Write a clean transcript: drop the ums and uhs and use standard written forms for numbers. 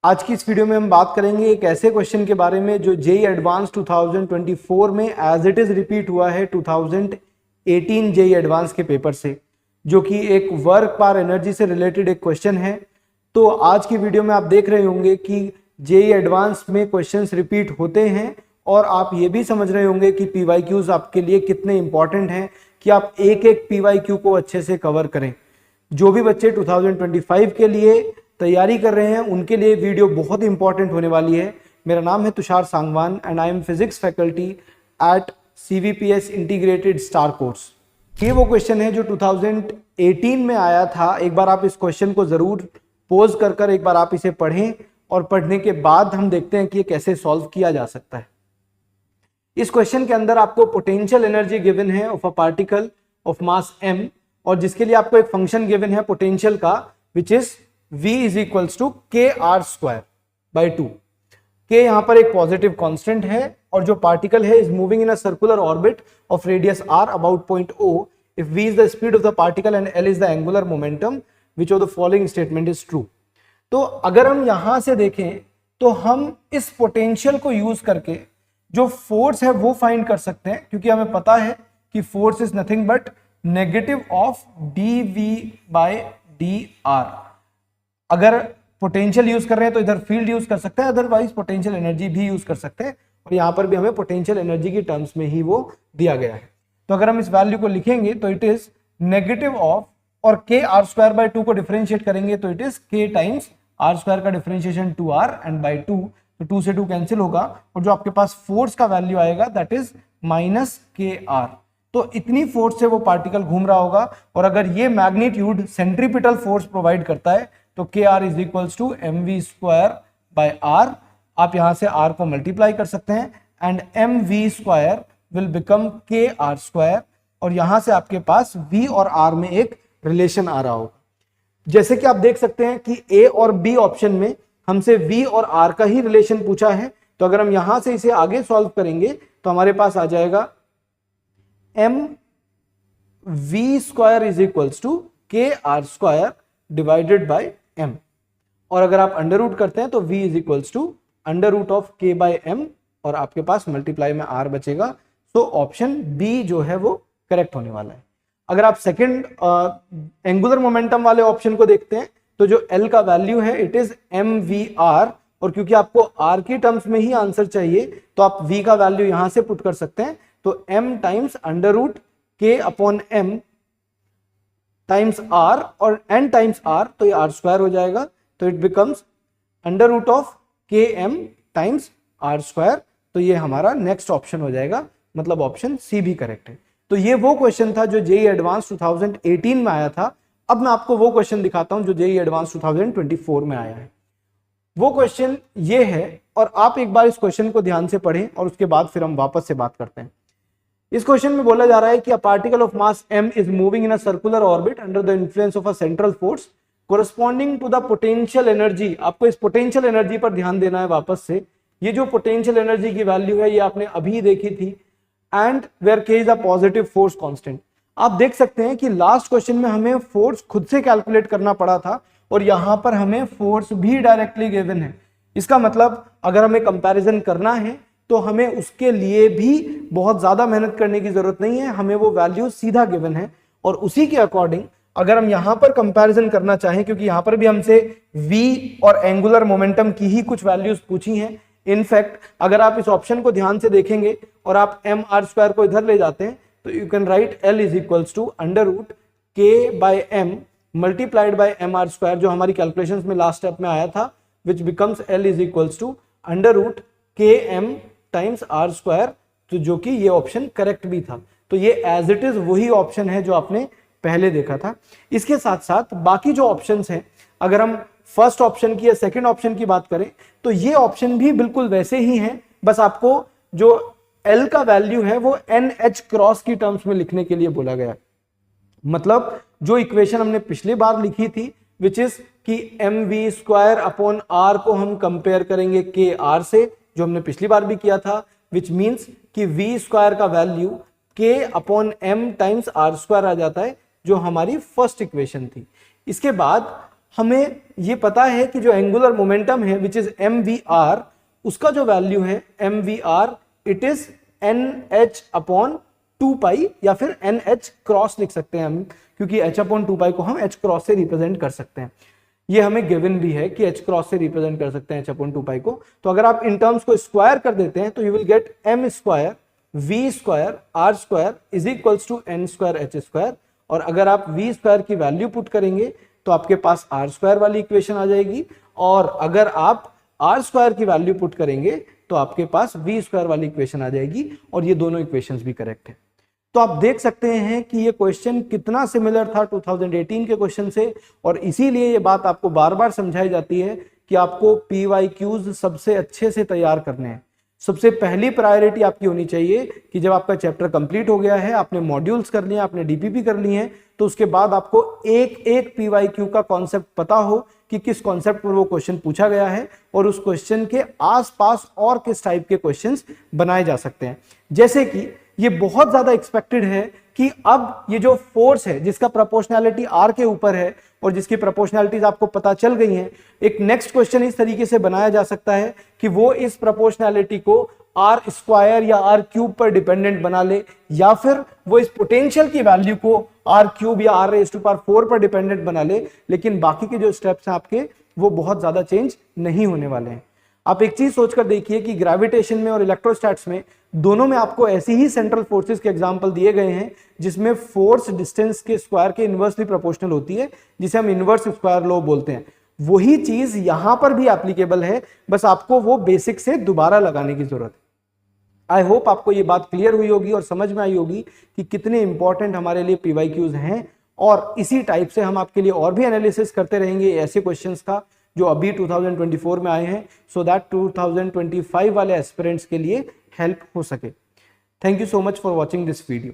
आज की इस वीडियो में हम बात करेंगे एक ऐसे क्वेश्चन के बारे में जो जेईई एडवांस 2024 में एज इट इज रिपीट हुआ है 2018 जेईई एडवांस के पेपर से, जो कि एक वर्क पार एनर्जी से रिलेटेड एक क्वेश्चन है। तो आज की वीडियो में आप देख रहे होंगे कि जेईई एडवांस में क्वेश्चंस रिपीट होते हैं और आप ये भी समझ रहे होंगे कि पीवाईक्यूज आपके लिए कितने इंपॉर्टेंट हैं कि आप एक एक पीवाईक्यू को अच्छे से कवर करें। जो भी बच्चे 2025 के लिए तैयारी कर रहे हैं उनके लिए वीडियो बहुत इंपॉर्टेंट होने वाली है। मेरा नाम है Tushar Sangwan and I am physics faculty at CVPS integrated star course. ये वो क्वेश्चन है जो 2018 में आया था। एक बार आप इस क्वेश्चन को जरूर पोज कर एक बार आप इसे पढ़ें और पढ़ने के बाद हम देखते हैं कि ये कैसे सॉल्व किया जा सकता है। इस क्वेश्चन के अंदर आपको पोटेंशियल एनर्जी गिवन है of a particle of mass m और जिसके लिए आपको एक फंक्शन गिवन है पोटेंशियल का which is v is equals to kr²/2। k यहां पर एक पॉजिटिव कांस्टेंट है और जो पार्टिकल है is moving in a circular orbit of radius r about point o if v is the speed of the particle and l is the angular momentum which of the following statement is true. तो अगर हम यहां से देखें तो हम इस potential को यूज करके जो फोर्स है वो फाइंड कर सकते हैं, क्योंकि हमें पता है कि force is nothing but negative of dv/dr। अगर पोटेंशियल यूज कर रहे हैं तो इधर फील्ड यूज कर सकते हैं, अदरवाइज पोटेंशियल एनर्जी भी यूज कर सकते हैं और यहां पर भी हमें पोटेंशियल एनर्जी की टर्म्स में ही वो दिया गया है। तो अगर हम इस वैल्यू को लिखेंगे तो इट इज नेगेटिव ऑफ और kr²/2 को डिफरेंशिएट करेंगे तो it is k times r² का डिफरेंशिएशन 2r एंड बाई 2, तो 2 से 2 कैंसिल होगा और जो आपके पास फोर्स का वैल्यू आएगा दैट इज -kr। तो इतनी फोर्स से वो पार्टिकल घूम रहा होगा और अगर ये मैग्नीट्यूड सेंट्रीपिटल फोर्स प्रोवाइड करता है तो kr is equals to mv²/r। आप यहां से r को मल्टीप्लाई कर सकते हैं and mv² will become kr² और यहां से आपके पास v और r में एक रिलेशन आ रहा होगा। जैसे कि आप देख सकते हैं कि a और b ऑप्शन में हमसे v और r का ही रिलेशन पूछा है, तो अगर हम यहां से इसे आगे सॉल्व करेंगे तो हमारे पास आ जाएगा mv² is equals to kr² divided by m और अगर आप अंडर रूट करते हैं तो v is equals to under root of k/m और आपके पास मल्टीप्लाई में r बचेगा। तो ऑप्शन बी जो है वो करेक्ट होने वाला है। अगर आप सेकंड एंगुलर मोमेंटम वाले ऑप्शन को देखते हैं तो जो L का वैल्यू है इट इज mvr और क्योंकि आपको r की टर्म्स में ही आंसर चाहिए तो आप v का वैल्यू यहां से पुट कर सकते हैं। तो m times under root k/m times r और n टाइम्स r, तो ये r² हो जाएगा, तो it becomes under root of km times r²। तो ये हमारा नेक्स्ट ऑप्शन हो जाएगा, मतलब ऑप्शन सी भी करेक्ट है। तो ये वो क्वेश्चन था जो जेईई एडवांस 2018 में आया था। अब मैं आपको वो क्वेश्चन दिखाता हूं जो जेईई एडवांस 2024 में आया है। वो क्वेश्चन ये है और आप एक बार इस क्वेश्चन को ध्यान से पढ़ें और उसके बाद फिर हम वापस से बात करते हैं। इस क्वेश्चन में बोला जा रहा है कि a particle of mass m is moving in a circular orbit under the influence of a central force corresponding to the potential energy. आपको इस पोटेंशियल एनर्जी पर ध्यान देना है वापस से। ये जो पोटेंशियल एनर्जी की वैल्यू है ये आपने अभी देखी थी and where k is a positive force constant. आप देख सकते हैं कि लास्ट क्वेश्चन में हमें फोर्स खुद से कैलकुलेट करना पड़ा था और यहां पर हमें फोर्स भी डायरेक्टली गिवन है। इसका मतलब अगर हमें कंपैरिजन करना है तो हमें उसके लिए भी बहुत ज्यादा मेहनत करने की जरूरत नहीं है, हमें वो वैल्यू सीधा गिवन है और उसी के अकॉर्डिंग अगर हम यहां पर कंपैरिजन करना चाहें, क्योंकि यहां पर भी हमसे v और एंगुलर मोमेंटम की ही कुछ वैल्यूज पूछी हैं। इनफैक्ट अगर आप इस ऑप्शन को ध्यान से देखेंगे और आप mr² को इधर ले जाते हैं तो you can write L is equals to under root k/m multiplied by mr², जो हमारी कैलकुलेशंस में लास्ट स्टेप में आया था, which becomes L is equals to under root km times r², तो जो कि ये ऑप्शन करेक्ट भी था। तो ये एज इट इज वही ऑप्शन है जो आपने पहले देखा था। इसके साथ साथ बाकी जो ऑप्शंस हैं, अगर हम फर्स्ट ऑप्शन की या सेकंड ऑप्शन की बात करें तो ये ऑप्शन भी बिल्कुल वैसे ही हैं, बस आपको जो L का वैल्यू है वो NH क्रॉस की टर्म्स में लिखने के लिए बोला गया। मतलब जो इक्वेशन हमने पिछली बार लिखी थी विच इज कि mv²/r को हम कंपेयर करेंगे kr से, जो हमने पिछली बार भी किया था, विच मीन्स कि v² का वैल्यू k/m टाइम्स r² आ जाता है, जो हमारी फर्स्ट इक्वेशन थी। इसके बाद हमें ये पता है कि जो एंगुलर मोमेंटम है विच इज mvr, उसका जो वैल्यू है mvr it is nh upon 2 पाई या फिर nh क्रॉस लिख सकते हैं हम, क्योंकि h अपॉन 2 पाई को हम h क्रॉस से रिप्रेजेंट कर सकते हैं। ये हमें गिवन भी है कि h क्रॉस से रिप्रेजेंट कर सकते हैं h अपॉन 2 पाई को। तो अगर आप इन टर्म्स को स्क्वायर कर देते हैं तो you will get m square v square r square is equals to n square h square. और अगर आप v स्क्वायर की वैल्यू पुट करेंगे तो आपके पास r स्क्वायर वाली इक्वेशन आ जाएगी, और अगर आप r स्क्वायर की वैल्यू पुट करेंगे तो आपके पास v स्क्वायर वाली इक्वेशन आ जाएगी, और ये दोनों इक्वेशंस भी करेक्ट है। तो आप देख सकते हैं कि ये क्वेश्चन कितना सिमिलर था 2018 के क्वेश्चन से, और इसीलिए ये बात आपको बार बार समझाई जाती है कि आपको PYQs सबसे अच्छे से तैयार करने हैं। सबसे पहली प्रायोरिटी आपकी होनी चाहिए कि जब आपका चैप्टर कंप्लीट हो गया है, आपने मॉड्यूल्स कर लिए, आपने डीपीपी कर ली है, तो उसके बाद आपको एक एक PYQ का कॉन्सेप्ट पता हो कि किस कॉन्सेप्ट पर वो क्वेश्चन पूछा गया है, और उस क्वेश्चन के आसपास और किस टाइप के क्वेश्चंस बनाए जा सकते हैं। जैसे कि ये बहुत ज्यादा एक्सपेक्टेड है कि अब ये जो फोर्स है जिसका प्रोपोर्शनैलिटी आर के ऊपर है और जिसकी प्रोपोर्शनैलिटीज आपको पता चल गई हैं, एक नेक्स्ट क्वेश्चन इस तरीके से बनाया जा सकता है कि वो इस प्रोपोर्शनैलिटी को आर स्क्वायर या आर क्यूब पर डिपेंडेंट बना ले, या फिर वो इस पोटेंशियल की वैल्यू को आर क्यूब या आर रेज़ टू पावर 4 पर डिपेंडेंट बना ले, लेकिन बाकी के जो स्टेप्स हैं आपके वो बहुत ज्यादा चेंज नहीं होने वाले हैं। आप एक चीज सोचकर देखिए कि ग्रेविटेशन में और इलेक्ट्रोस्टैट्स में दोनों में आपको ऐसी ही सेंट्रल फोर्सेस के एग्जांपल दिए गए हैं जिसमें फोर्स डिस्टेंस के स्क्वायर के इनवर्सली प्रोपोर्शनल होती है, जिसे हम इनवर्स स्क्वायर लॉ बोलते हैं। वही चीज यहां पर भी एप्लीकेबल है, बस आपको वो बेसिक से दोबारा लगाने की जरूरत है। आई होप आपको ये बात क्लियर हुई होगी और समझ में आई होगी कि कितने इंपॉर्टेंट हमारे लिए PYQs हैं, और इसी टाइप से हम आपके लिए और भी एनालिसिस करते रहेंगे ऐसे क्वेश्चंस का जो अभी 2024 में आए हैं, सो दैट 2025 वाले एस्पिरेंट्स के लिए हेल्प हो सके। Thank you so much for watching this video.